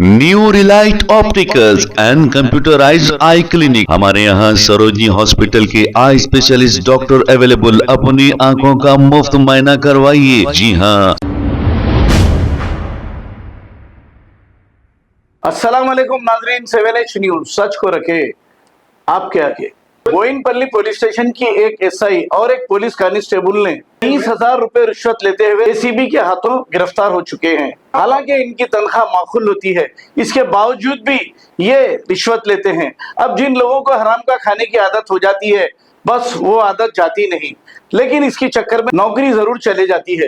New Relight opticals and computerised I clinic. हमारे यहाँ Sarojini hospital के आई स्पेशलिस्ट डॉक्टर अवेलेबल। अपनी आंखों का मुफ्त मुआयना करवाइए। जी हाँ। अस्सलाम वालेकुम नाजरीन, 7H न्यूज सच को रखे आपके आगे। बोयिनपल्ली पुलिस स्टेशन की एक एसआई और एक पुलिस कांस्टेबल ने 30,000 रुपए रिश्वत लेते हुए एसीबी के हाथों गिरफ्तार हो चुके हैं। हालांकि इनकी तनख्वाह माकूल होती है, इसके बावजूद भी ये रिश्वत लेते हैं। अब जिन लोगों को हराम का खाने की आदत हो जाती है, बस वो आदत जाती नहीं, लेकिन इसके चक्कर में नौकरी जरूर चले जाती है।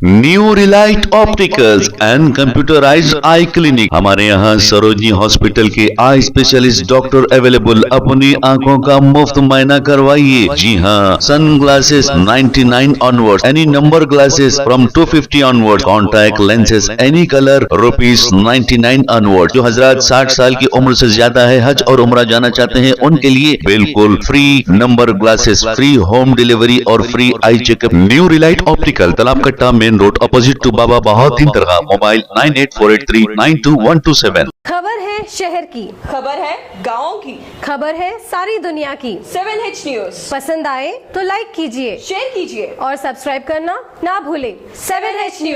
New Relight opticals and computerised I clinic. हमारे यहाँ सरोजनी हॉस्पिटल के आई स्पेशलिस्ट डॉक्टर अवेलेबल। अपनी आंखों का मुफ्त मुआयना करवाइए। जी हाँ। Sunglasses 99 onward, any number glasses from 250 onward, contact lenses any colour ₹99 onward. जो हजरात 60 साल की उम्र से ज्यादा है, हज और उम्रा जाना चाहते हैं, उनके लिए बिल्कुल free number glasses, free home delivery और free eye checkup. New relight optical, Talab Katta, main road, opposite to Baba Bahauddin दरगाह। मोबाइल 9848392127। खबर है शहर की, खबर है गाँव की, खबर है सारी दुनिया की। 7H न्यूज पसंद आए तो लाइक कीजिए, शेयर कीजिए और सब्सक्राइब करना ना भूलें। 7H news.